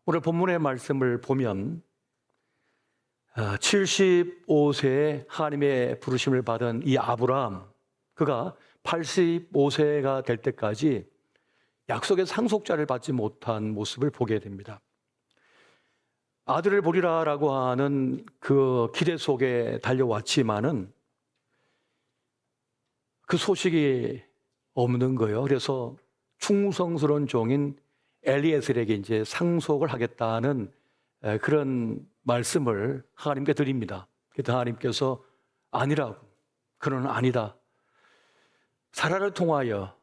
오늘 본문의 말씀을 보면 75세에 하나님의 부르심을 받은 이 아브라함, 그가 85세가 될 때까지 약속의 상속자를 받지 못한 모습을 보게 됩니다. 아들을 보리라라고 하는 그 기대 속에 달려왔지만은 그 소식이 없는 거예요. 그래서 충성스러운 종인 엘리에셀에게 이제 상속을 하겠다는 그런 말씀을 하나님께 드립니다. 그때 하나님께서 아니라고, 그는 아니다. 사라를 통하여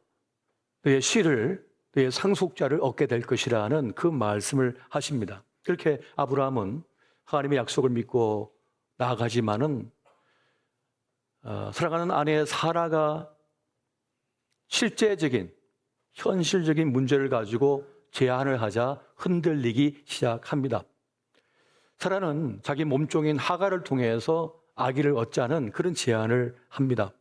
너의 씨를, 너의 상속자를 얻게 될 것이라는 그 말씀을 하십니다. 그렇게 아브라함은 하나님의 약속을 믿고 나아가지만은 사랑하는 아내 사라가 실제적인, 현실적인 문제를 가지고 제안을 하자 흔들리기 시작합니다. 사라는 자기 몸종인 하갈을 통해서 아기를 얻자는 그런 제안을 합니다.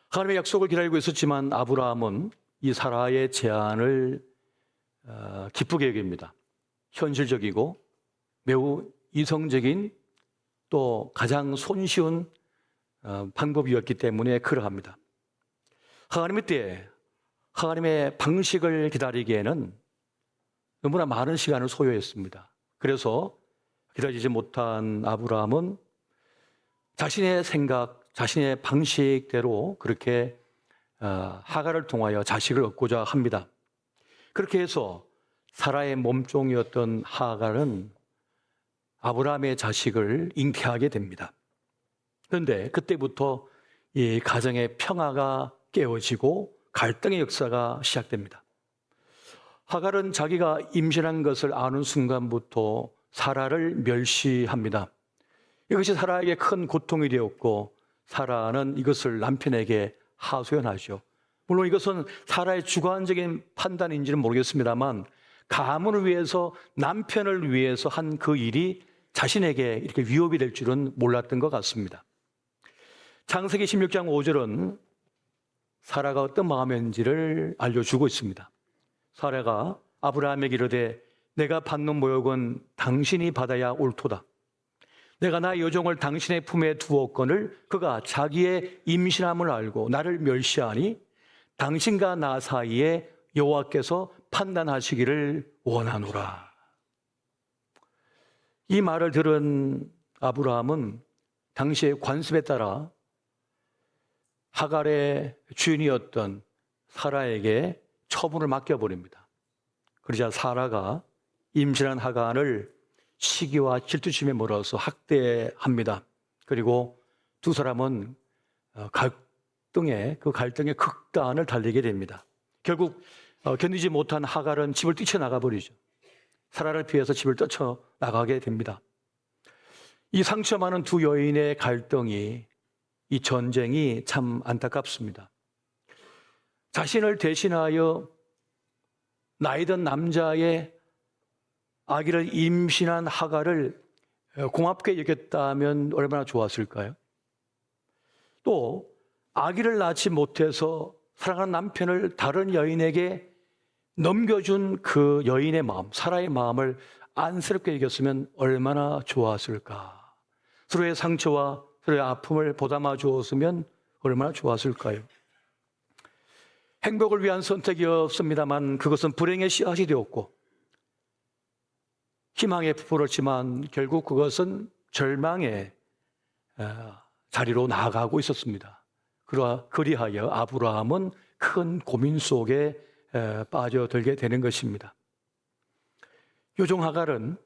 하나님의 약속을 기다리고 있었지만 아브라함은 이 사라의 제안을 기쁘게 여깁니다. 현실적이고 매우 이성적인 또 가장 손쉬운 방법이었기 때문에 그러합니다. 하나님의 때에 하나님의 방식을 기다리기에는 너무나 많은 시간을 소요했습니다. 그래서 기다리지 못한 아브라함은 자신의 생각, 자신의 방식대로 그렇게 하갈을 통하여 자식을 얻고자 합니다. 그렇게 해서 사라의 몸종이었던 하갈은 아브라함의 자식을 잉태하게 됩니다. 그런데 그때부터 이 가정의 평화가 깨어지고 갈등의 역사가 시작됩니다. 하갈은 자기가 임신한 것을 아는 순간부터 사라를 멸시합니다. 이것이 사라에게 큰 고통이 되었고 사라는 이것을 남편에게 하소연하죠. 물론 이것은 사라의 주관적인 판단인지는 모르겠습니다만 가문을 위해서, 남편을 위해서 한 그 일이 자신에게 이렇게 위협이 될 줄은 몰랐던 것 같습니다. 창세기 16장 5절은 사라가 어떤 마음인지를 알려주고 있습니다. 사라가 아브라함에게 이르되 내가 받는 모욕은 당신이 받아야 옳도다. 내가 나의 여종을 당신의 품에 두었거늘 그가 자기의 임신함을 알고 나를 멸시하니 당신과 나 사이에 여호와께서 판단하시기를 원하노라. 이 말을 들은 아브라함은 당시의 관습에 따라 하갈의 주인이었던 사라에게 처분을 맡겨버립니다. 그러자 사라가 임신한 하갈을 시기와 질투심에 몰아서 학대합니다. 그리고 두 사람은 갈등의 극단을 달리게 됩니다. 결국 견디지 못한 하갈은 집을 뛰쳐나가 버리죠. 사라를 피해서 집을 뛰쳐나가게 됩니다. 이 상처 많은 두 여인의 갈등이, 이 전쟁이 참 안타깝습니다. 자신을 대신하여 나이든 남자의 아기를 임신한 하갈을 고맙게 여겼다면 얼마나 좋았을까요? 또 아기를 낳지 못해서 사랑하는 남편을 다른 여인에게 넘겨준 그 여인의 마음, 사라의 마음을 안쓰럽게 여겼으면 얼마나 좋았을까? 서로의 상처와 서로의 아픔을 보담아 주었으면 얼마나 좋았을까요? 행복을 위한 선택이었습니다만 그것은 불행의 씨앗이 되었고 희망에 부풀었지만 결국 그것은 절망의 자리로 나아가고 있었습니다. 그리하여 아브라함은 큰 고민 속에 빠져들게 되는 것입니다. 요종 하갈은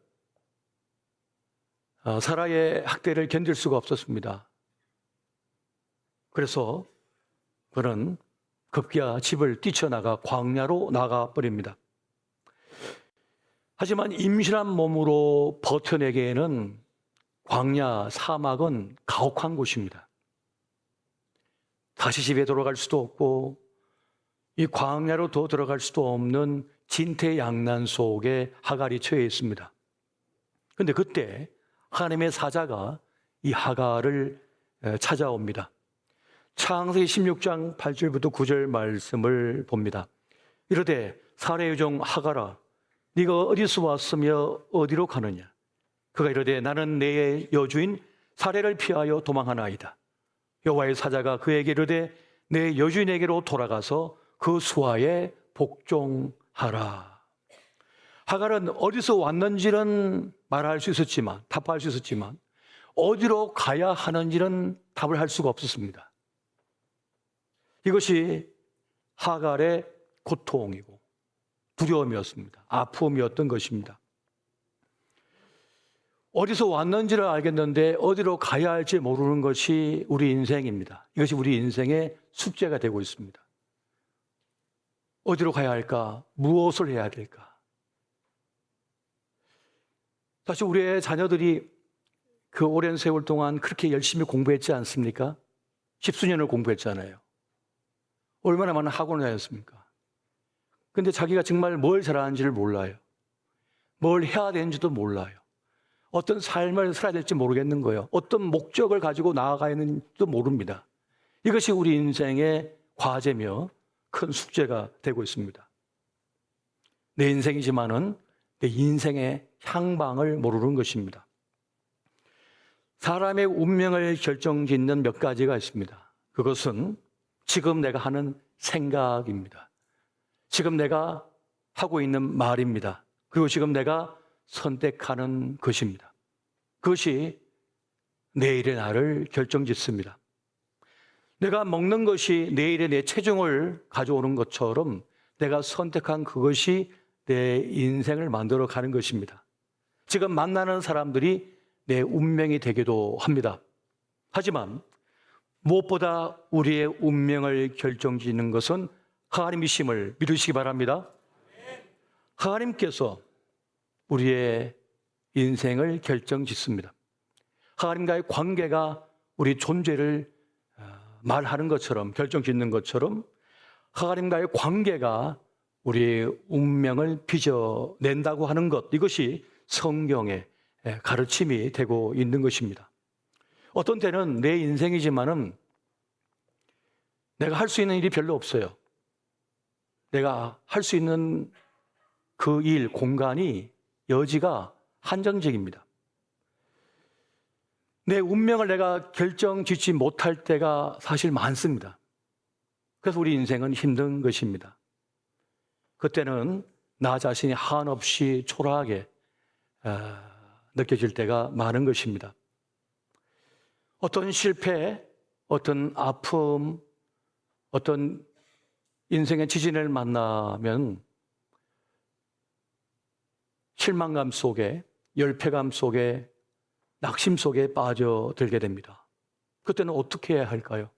사라의 학대를 견딜 수가 없었습니다. 그래서 그는 급기야 집을 뛰쳐나가 광야로 나가버립니다. 하지만 임신한 몸으로 버텨내기에는 광야, 사막은 가혹한 곳입니다. 다시 집에 돌아갈 수도 없고 이 광야로 더 들어갈 수도 없는 진퇴양난 속에 하갈이 처해 있습니다. 그런데 그때 하나님의 사자가 이 하갈을 찾아옵니다. 창세기 16장 8절부터 9절 말씀을 봅니다. 이르되 사라의 여종 하갈아 네가 어디서 왔으며 어디로 가느냐? 그가 이르되 나는 내 여주인 사례를 피하여 도망하나이다. 여호와의 사자가 그에게 이르되 내 여주인에게로 돌아가서 그 수하에 복종하라. 하갈은 어디서 왔는지는 말할 수 있었지만, 답할 수 있었지만 어디로 가야 하는지는 답을 할 수가 없었습니다. 이것이 하갈의 고통이고 두려움이었습니다. 아픔이었던 것입니다. 어디서 왔는지를 알겠는데 어디로 가야 할지 모르는 것이 우리 인생입니다. 이것이 우리 인생의 숙제가 되고 있습니다. 어디로 가야 할까? 무엇을 해야 될까? 사실 우리의 자녀들이 그 오랜 세월 동안 그렇게 열심히 공부했지 않습니까? 십수년을 공부했잖아요. 얼마나 많은 학원을 다녔습니까? 근데 자기가 정말 뭘 잘하는지를 몰라요. 뭘 해야 되는지도 몰라요. 어떤 삶을 살아야 될지 모르겠는 거예요. 어떤 목적을 가지고 나아가야 하는지도 모릅니다. 이것이 우리 인생의 과제며 큰 숙제가 되고 있습니다. 내 인생이지만은 내 인생의 향방을 모르는 것입니다. 사람의 운명을 결정짓는 몇 가지가 있습니다. 그것은 지금 내가 하는 생각입니다. 지금 내가 하고 있는 말입니다. 그리고 지금 내가 선택하는 것입니다. 그것이 내일의 나를 결정짓습니다. 내가 먹는 것이 내일의 내 체중을 가져오는 것처럼 내가 선택한 그것이 내 인생을 만들어 가는 것입니다. 지금 만나는 사람들이 내 운명이 되기도 합니다. 하지만 무엇보다 우리의 운명을 결정짓는 것은 하나님이심을 믿으시기 바랍니다. 하나님께서 우리의 인생을 결정짓습니다. 하나님과의 관계가 우리 존재를 말하는 것처럼, 결정짓는 것처럼 하나님과의 관계가 우리의 운명을 빚어낸다고 하는 것, 이것이 성경의 가르침이 되고 있는 것입니다. 어떤 때는 내 인생이지만은 내가 할 수 있는 일이 별로 없어요. 내가 할 수 있는 그 일, 공간이, 여지가 한정적입니다. 내 운명을 내가 결정짓지 못할 때가 사실 많습니다. 그래서 우리 인생은 힘든 것입니다. 그때는 나 자신이 한없이 초라하게 느껴질 때가 많은 것입니다. 어떤 실패, 어떤 아픔, 어떤 인생의 지진을 만나면 실망감 속에, 열패감 속에, 낙심 속에 빠져들게 됩니다. 그때는 어떻게 해야 할까요?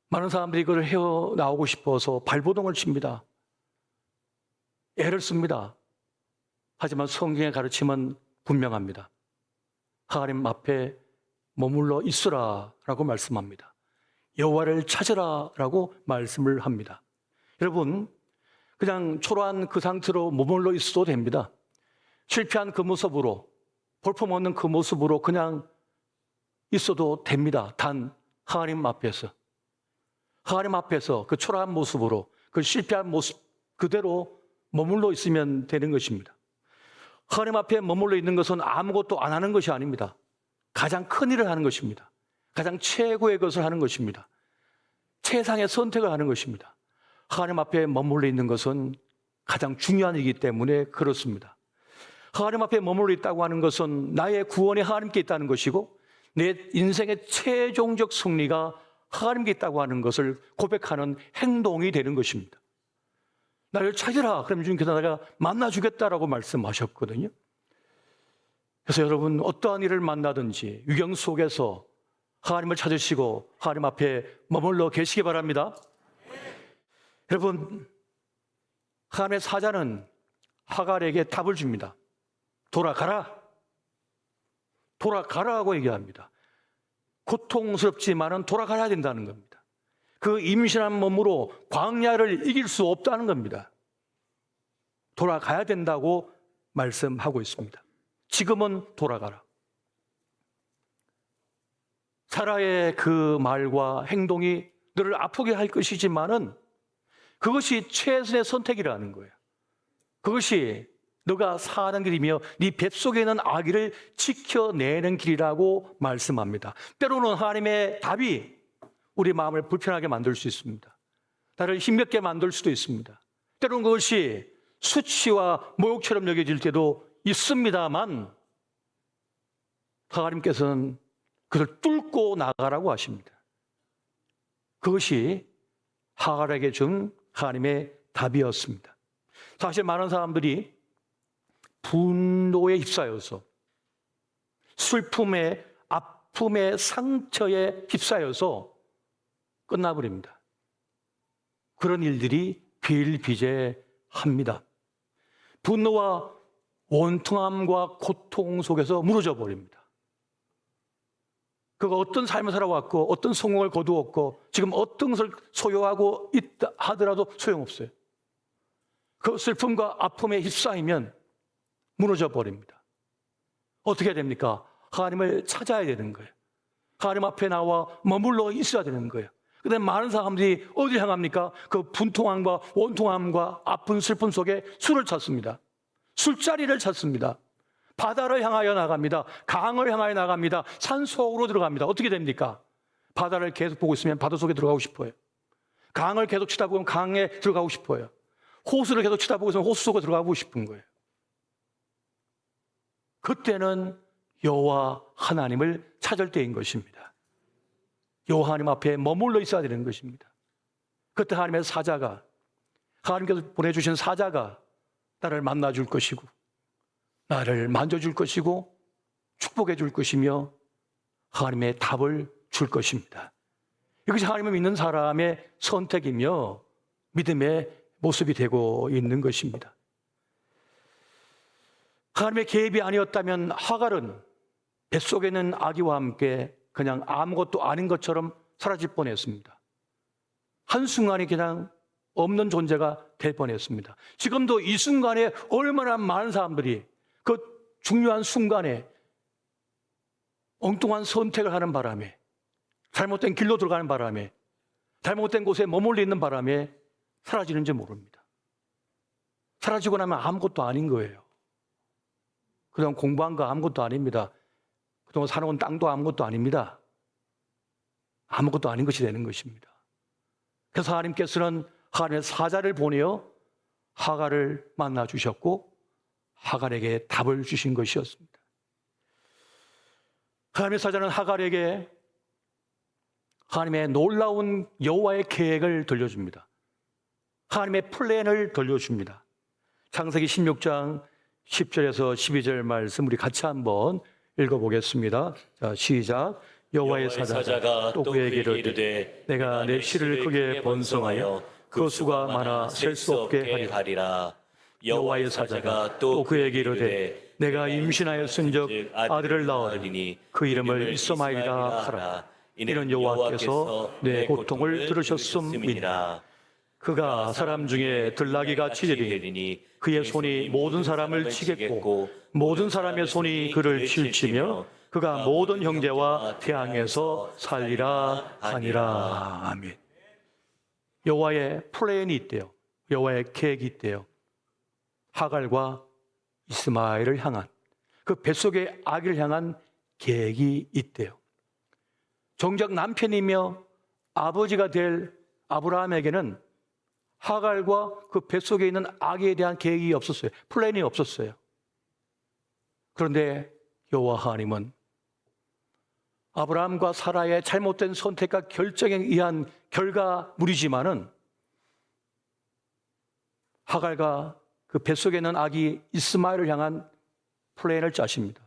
많은 사람들이 이걸 헤어나오고 싶어서 발버둥을 칩니다. 애를 씁니다. 하지만 성경의 가르침은 분명합니다. 하나님 앞에 머물러 있으라라고 말씀합니다. 여호와를 찾으라라고 말씀을 합니다. 여러분, 그냥 초라한 그 상태로 머물러 있어도 됩니다. 실패한 그 모습으로, 볼품없는 그 모습으로 그냥 있어도 됩니다. 단 하나님 앞에서, 하나님 앞에서 그 초라한 모습으로, 그 실패한 모습 그대로 머물러 있으면 되는 것입니다. 하나님 앞에 머물러 있는 것은 아무것도 안 하는 것이 아닙니다. 가장 큰 일을 하는 것입니다. 가장 최고의 것을 하는 것입니다. 최상의 선택을 하는 것입니다. 하나님 앞에 머물러 있는 것은 가장 중요한 일이기 때문에 그렇습니다. 하나님 앞에 머물러 있다고 하는 것은 나의 구원이 하나님께 있다는 것이고 내 인생의 최종적 승리가 하나님께 있다고 하는 것을 고백하는 행동이 되는 것입니다. 나를 찾으라. 그럼 주님께서 내가 만나주겠다라고 말씀하셨거든요. 그래서 여러분, 어떠한 일을 만나든지 위경 속에서 하나님을 찾으시고 하나님 앞에 머물러 계시기 바랍니다. 여러분, 하나님의 사자는 하갈에게 답을 줍니다. 돌아가라. 돌아가라고 얘기합니다. 고통스럽지만은 돌아가야 된다는 겁니다. 그 임신한 몸으로 광야를 이길 수 없다는 겁니다. 돌아가야 된다고 말씀하고 있습니다. 지금은 돌아가라. 사라의 그 말과 행동이 너를 아프게 할 것이지만은 그것이 최선의 선택이라는 거예요. 그것이 너가 사는 길이며 네 뱃속에 있는 아기를 지켜내는 길이라고 말씀합니다. 때로는 하나님의 답이 우리 마음을 불편하게 만들 수 있습니다. 나를 힘겹게 만들 수도 있습니다. 때로는 그것이 수치와 모욕처럼 여겨질 때도 있습니다만 하나님께서는 그것을 뚫고 나가라고 하십니다. 그것이 하갈에게 준 하나님의 답이었습니다. 사실 많은 사람들이 분노에 휩싸여서 슬픔에 아픔의 상처에 휩싸여서 끝나버립니다. 그런 일들이 비일비재합니다. 분노와 원통함과 고통 속에서 무너져 버립니다. 그가 어떤 삶을 살아왔고 어떤 성공을 거두었고 지금 어떤 것을 소유하고 있다 하더라도 소용없어요. 그 슬픔과 아픔에 휩싸이면 무너져 버립니다. 어떻게 됩니까? 하나님을 찾아야 되는 거예요. 하나님 앞에 나와 머물러 있어야 되는 거예요. 그런데 많은 사람들이 어디 향합니까? 그 분통함과 원통함과 아픈 슬픔 속에 술을 찾습니다. 술자리를 찾습니다. 바다를 향하여 나갑니다. 강을 향하여 나갑니다. 산 속으로 들어갑니다. 어떻게 됩니까? 바다를 계속 보고 있으면 바다 속에 들어가고 싶어요. 강을 계속 쳐다보면 강에 들어가고 싶어요. 호수를 계속 쳐다보고 있으면 호수 속에 들어가고 싶은 거예요. 그때는 여호와 하나님을 찾을 때인 것입니다. 여호와 하나님 앞에 머물러 있어야 되는 것입니다. 그때 하나님의 사자가, 하나님께서 보내주신 사자가 나를 만나줄 것이고 나를 만져줄 것이고 축복해 줄 것이며 하나님의 답을 줄 것입니다. 이것이 하나님을 믿는 사람의 선택이며 믿음의 모습이 되고 있는 것입니다. 하나님의 계획이 아니었다면 하갈은 뱃속에 있는 아기와 함께 그냥 아무것도 아닌 것처럼 사라질 뻔했습니다. 한순간에 그냥 없는 존재가 될 뻔했습니다. 지금도 이 순간에 얼마나 많은 사람들이 그 중요한 순간에 엉뚱한 선택을 하는 바람에, 잘못된 길로 들어가는 바람에, 잘못된 곳에 머물러 있는 바람에 사라지는지 모릅니다. 사라지고 나면 아무것도 아닌 거예요. 그동안 공부한 거 아무것도 아닙니다. 그동안 살아온 땅도 아무것도 아닙니다. 아무것도 아닌 것이 되는 것입니다. 그래서 하나님께서는 하나님의 사자를 보내어 하갈을 만나 주셨고 하갈에게 답을 주신 것이었습니다. 하나님의 사자는 하갈에게 하나님의 놀라운 여호와의 계획을 들려줍니다. 하나님의 플랜을 들려줍니다. 창세기 16장 10절에서 12절 말씀 우리 같이 한번 읽어보겠습니다. 자, 시작. 여호와의 사자가 또 그에게 이르되 내가 내 씨를 크게 번성하여 그 수가 많아 셀 수 없게 하리라. 여호와의 사자가 또 그에게 이르되 내가 임신하였은즉 아들을 낳으리니 그 이름을 이스마엘이라 하라. 이는 여호와께서 내 고통을 들으셨음이니라. 그가 사람 중에 들나귀같이 되리니 그의 손이 모든 사람을 치겠고 모든 사람의 손이 그를 칠치며 그가 모든 형제와 태양에서 살리라 하니라. 아멘. 여호와의 플랜이 있대요. 여호와의 계획이 있대요. 하갈과 이스마엘을 향한, 그 뱃속의 아기를 향한 계획이 있대요. 정작 남편이며 아버지가 될 아브라함에게는 하갈과 그 뱃속에 있는 아기에 대한 계획이 없었어요. 플랜이 없었어요. 그런데 여호와 하나님은 아브라함과 사라의 잘못된 선택과 결정에 의한 결과물이지만은 하갈과 그 뱃속에 있는 아기 이스마엘을 향한 플랜을 짜십니다.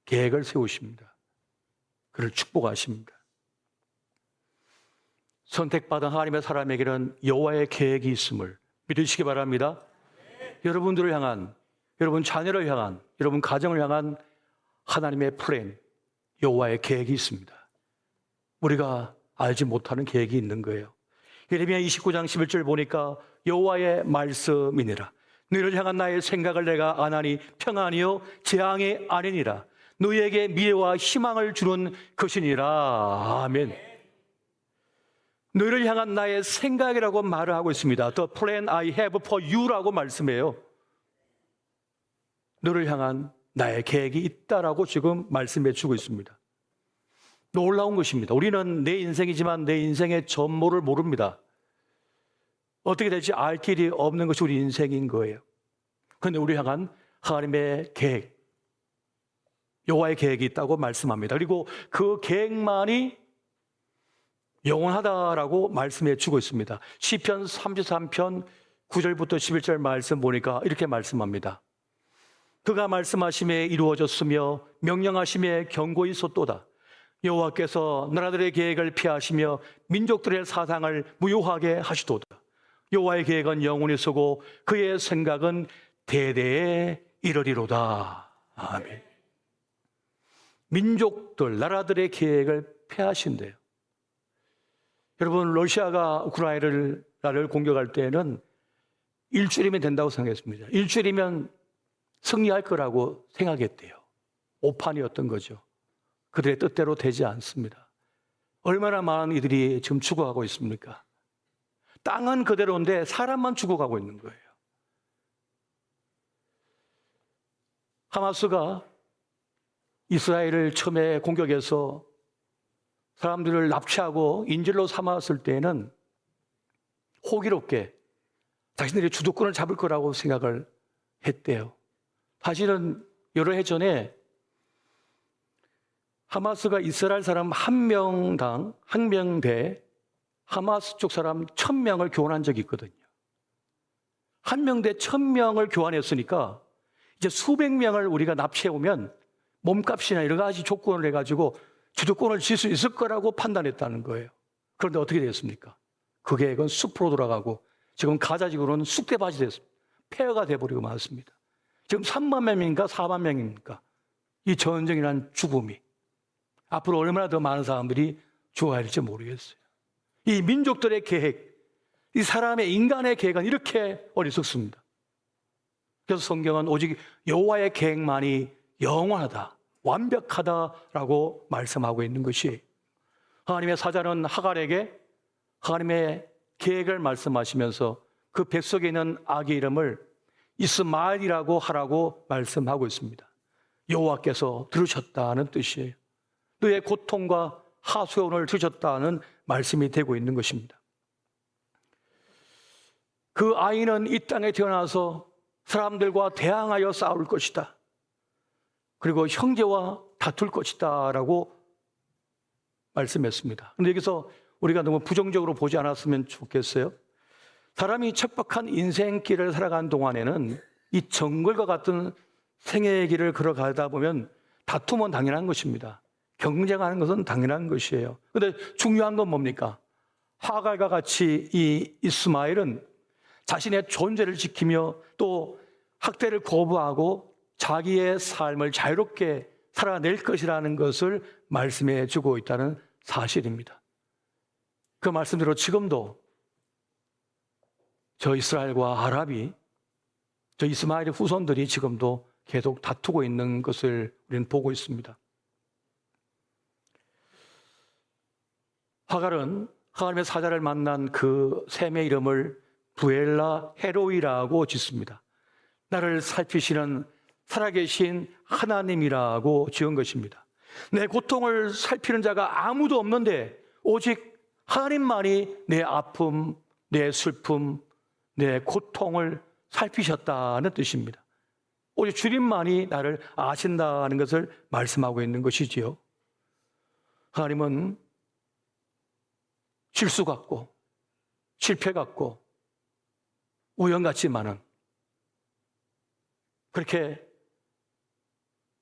계획을 세우십니다. 그를 축복하십니다. 선택받은 하나님의 사람에게는 여호와의 계획이 있음을 믿으시기 바랍니다. 여러분들을 향한, 여러분 자녀를 향한, 여러분 가정을 향한 하나님의 플랜, 여호와의 계획이 있습니다. 우리가 알지 못하는 계획이 있는 거예요. 예레미야 29장 11절 보니까 여호와의 말씀이니라. 너희를 향한 나의 생각을 내가 아나니 평안이요 재앙이 아니니라. 너희에게 미래와 희망을 주는 것이니라. 아멘. 너희를 향한 나의 생각이라고 말을 하고 있습니다. The plan I have for you라고 말씀해요. 너를 향한 나의 계획이 있다라고 지금 말씀해 주고 있습니다. 놀라운 것입니다. 우리는 내 인생이지만 내 인생의 전모를 모릅니다. 어떻게 될지 알 길이 없는 것이 우리 인생인 거예요. 그런데 우리 향한 하나님의 계획, 여호와의 계획이 있다고 말씀합니다. 그리고 그 계획만이 영원하다라고 말씀해 주고 있습니다. 시편 33편 9절부터 11절 말씀 보니까 이렇게 말씀합니다. 그가 말씀하심에 이루어졌으며 명령하심에 경고히 솟도다. 여호와께서 나라들의 계획을 피하시며 민족들의 사상을 무효하게 하시도다. 여호와의 계획은 영원히 서고 그의 생각은 대대에 이르리로다. 아멘. 민족들, 나라들의 계획을 폐하신대요. 여러분, 러시아가 우크라이나를 공격할 때는 일주일이면 된다고 생각했습니다. 일주일이면 승리할 거라고 생각했대요. 오판이었던 거죠. 그들의 뜻대로 되지 않습니다. 얼마나 많은 이들이 지금 죽어가고 있습니까? 땅은 그대로인데 사람만 죽어가고 있는 거예요. 하마스가 이스라엘을 처음에 공격해서 사람들을 납치하고 인질로 삼았을 때는 호기롭게 자신들이 주도권을 잡을 거라고 생각을 했대요. 사실은 여러 해 전에 하마스가 이스라엘 사람 한 명당 한 명대 하마스 쪽 사람 1000명을 교환한 적이 있거든요. 한 명대 1000명을 교환했으니까 이제 수백 명을 우리가 납치해 오면 몸값이나 여러 가지 조건을 해가지고 주도권을 질 수 있을 거라고 판단했다는 거예요. 그런데 어떻게 됐습니까? 그 계획은 숲으로 돌아가고 지금 가자 지구로는 쑥대밭이 됐습니다. 폐허가 돼버리고 말았습니다. 지금 3만 명입니까? 4만 명입니까? 이 전쟁이라는 죽음이 앞으로 얼마나 더 많은 사람들이 죽어야 할지 모르겠어요. 이 민족들의 계획, 이 사람의 인간의 계획은 이렇게 어리석습니다. 그래서 성경은 오직 여호와의 계획만이 영원하다, 완벽하다라고 말씀하고 있는 것이, 하나님의 사자는 하갈에게 하나님의 계획을 말씀하시면서 그 뱃속에 있는 아기 이름을 이스마엘이라고 하라고 말씀하고 있습니다. 여호와께서 들으셨다는 뜻이에요. 너의 고통과 하소연을 들으셨다는 말씀이 되고 있는 것입니다. 그 아이는 이 땅에 태어나서 사람들과 대항하여 싸울 것이다. 그리고 형제와 다툴 것이다 라고 말씀했습니다. 그런데 여기서 우리가 너무 부정적으로 보지 않았으면 좋겠어요. 사람이 척박한 인생길을 살아가는 동안에는 이 정글과 같은 생애의 길을 걸어가다 보면 다툼은 당연한 것입니다. 경쟁하는 것은 당연한 것이에요. 그런데 중요한 건 뭡니까? 하갈과 같이 이 이스마엘은 자신의 존재를 지키며 또 학대를 거부하고 자기의 삶을 자유롭게 살아낼 것이라는 것을 말씀해 주고 있다는 사실입니다. 그 말씀대로 지금도 저 이스라엘과 아랍이, 저 이스마엘의 후손들이 지금도 계속 다투고 있는 것을 우리는 보고 있습니다. 하갈은 하나님의 사자를 만난 그 샘의 이름을 부엘라 헤로이라고 짓습니다. 나를 살피시는 살아계신 하나님이라고 지은 것입니다. 내 고통을 살피는 자가 아무도 없는데 오직 하나님만이 내 아픔, 내 슬픔, 내 고통을 살피셨다는 뜻입니다. 오직 주님만이 나를 아신다는 것을 말씀하고 있는 것이지요. 하나님은 실수 같고 실패 같고 우연 같지만은 그렇게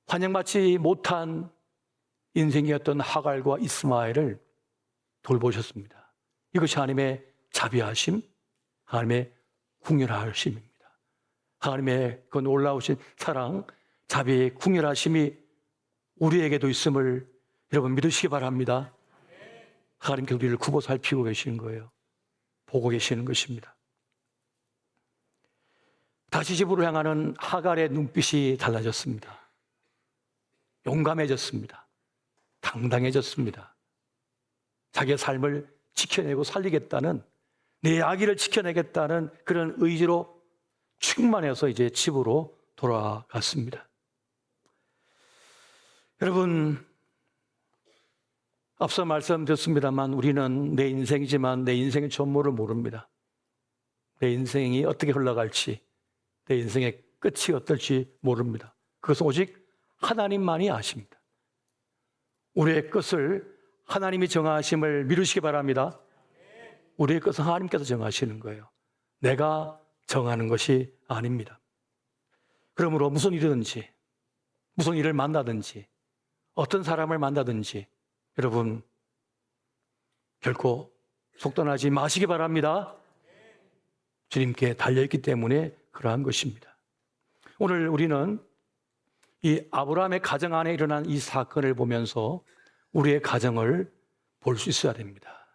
환영받지 못한 인생이었던 하갈과 이스마엘을 돌보셨습니다. 이것이 하나님의 자비하심, 하나님의 궁휼하심입니다. 하나님의 그 놀라우신 사랑, 자비, 궁휼하심이 우리에게도 있음을 여러분 믿으시기 바랍니다. 하나님께서 우리를 굽어 살피고 계시는 거예요. 보고 계시는 것입니다. 다시 집으로 향하는 하갈의 눈빛이 달라졌습니다. 용감해졌습니다. 당당해졌습니다. 자기의 삶을 지켜내고 살리겠다는, 내 아기를 지켜내겠다는 그런 의지로 충만해서 이제 집으로 돌아갔습니다. 여러분, 앞서 말씀드렸습니다만 우리는 내 인생이지만 내 인생의 전모를 모릅니다. 내 인생이 어떻게 흘러갈지, 내 인생의 끝이 어떨지 모릅니다. 그것은 오직 하나님만이 아십니다. 우리의 끝을 하나님이 정하심을 믿으시기 바랍니다. 우리의 끝은 하나님께서 정하시는 거예요. 내가 정하는 것이 아닙니다. 그러므로 무슨 일이든지, 무슨 일을 만나든지, 어떤 사람을 만나든지 여러분 결코 속단하지 마시기 바랍니다. 주님께 달려있기 때문에 그러한 것입니다. 오늘 우리는 이 아브라함의 가정 안에 일어난 이 사건을 보면서 우리의 가정을 볼 수 있어야 됩니다.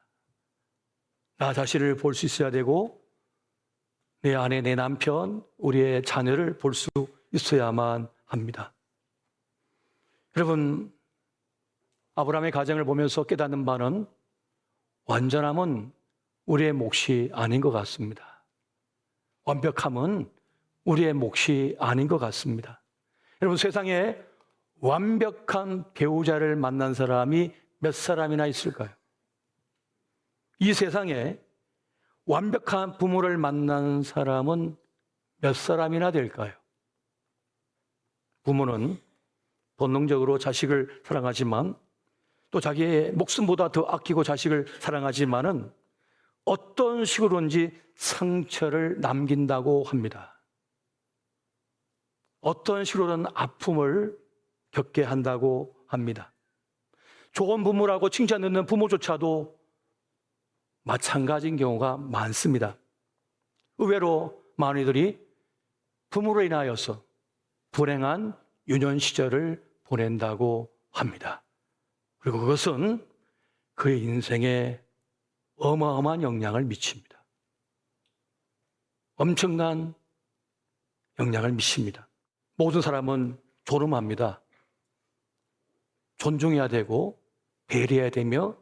나 자신을 볼 수 있어야 되고 내 아내, 내 남편, 우리의 자녀를 볼 수 있어야만 합니다. 여러분, 아브라함의 가정을 보면서 깨닫는 바는 완전함은 우리의 몫이 아닌 것 같습니다. 완벽함은 우리의 몫이 아닌 것 같습니다. 여러분, 세상에 완벽한 배우자를 만난 사람이 몇 사람이나 있을까요? 이 세상에 완벽한 부모를 만난 사람은 몇 사람이나 될까요? 부모는 본능적으로 자식을 사랑하지만 또 자기의 목숨보다 더 아끼고 자식을 사랑하지만은 어떤 식으로든지 상처를 남긴다고 합니다. 어떤 식으로든 아픔을 겪게 한다고 합니다. 좋은 부모라고 칭찬 듣는 부모조차도 마찬가지인 경우가 많습니다. 의외로 많은 이들이 부모로 인하여서 불행한 유년 시절을 보낸다고 합니다. 그리고 그것은 그의 인생에 어마어마한 영향을 미칩니다. 엄청난 영향을 미칩니다. 모든 사람은 존엄합니다. 존중해야 되고 배려해야 되며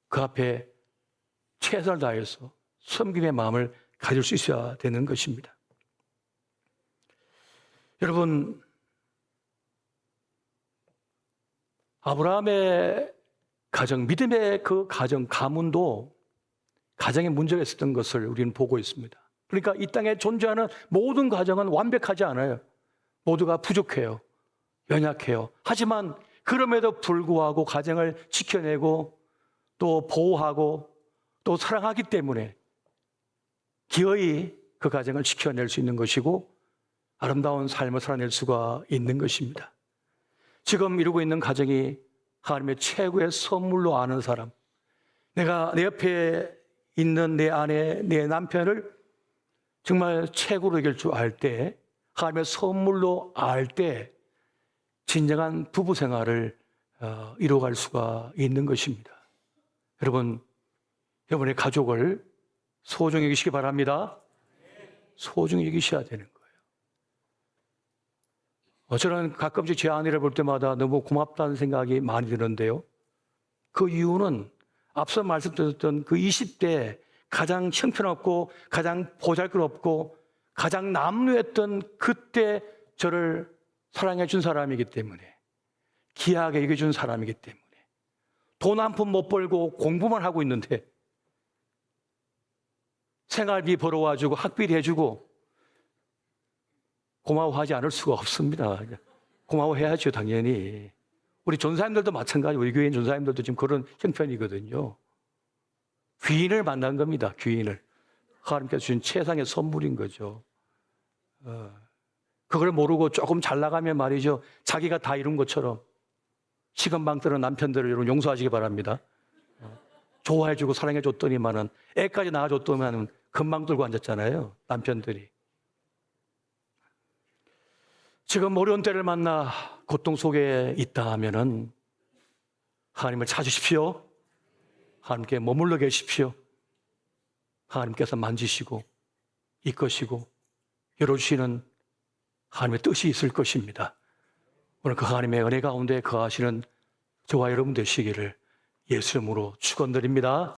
그 앞에 최선을 다해서 섬김의 마음을 가질 수 있어야 되는 것입니다. 여러분, 아브라함의 가정, 믿음의 그 가정, 가문도 가정에 문제가 있었던 것을 우리는 보고 있습니다. 그러니까 이 땅에 존재하는 모든 가정은 완벽하지 않아요. 모두가 부족해요. 연약해요. 하지만 그럼에도 불구하고 가정을 지켜내고 또 보호하고 또 사랑하기 때문에 기어이 그 가정을 지켜낼 수 있는 것이고 아름다운 삶을 살아낼 수가 있는 것입니다. 지금 이루고 있는 가정이 하나님의 최고의 선물로 아는 사람, 내가 내 옆에 있는 내 아내, 내 남편을 정말 최고로 여길 줄 알 때, 하나님의 선물로 알 때 진정한 부부 생활을 이루어갈 수가 있는 것입니다. 여러분, 여러분의 가족을 소중히 여기시기 바랍니다. 소중히 여기셔야 되는 거예요. 저는 가끔씩 제 아내를 볼 때마다 너무 고맙다는 생각이 많이 드는데요. 그 이유는 앞서 말씀드렸던 그 20대 가장 형편없고 가장 보잘것없고 가장 남루했던 그때 저를 사랑해 준 사람이기 때문에, 귀하게 여겨준 사람이기 때문에, 돈 한 푼 못 벌고 공부만 하고 있는데 생활비 벌어와주고 학비를 해주고 고마워하지 않을 수가 없습니다. 고마워해야죠, 당연히. 우리 전사님들도 마찬가지, 우리 교인 전사님들도 지금 그런 형편이거든요. 귀인을 만난 겁니다, 귀인을. 하나님께서 주신 최상의 선물인 거죠. 그걸 모르고 조금 잘 나가면 말이죠, 자기가 다 이룬 것처럼 시건방 뜨는 남편들을 여러분 용서하시기 바랍니다. 좋아해주고 사랑해줬더니만은 애까지 낳아줬더니만은 금방 들고 앉았잖아요, 남편들이. 지금 어려운 때를 만나 고통 속에 있다 하면은 하나님을 찾으십시오. 하나님께 머물러 계십시오. 하나님께서 만지시고 이끄시고 열어주시는 하나님의 뜻이 있을 것입니다. 오늘 그 하나님의 은혜 가운데 거하시는 저와 여러분 되시기를 예수 이름으로 축원드립니다.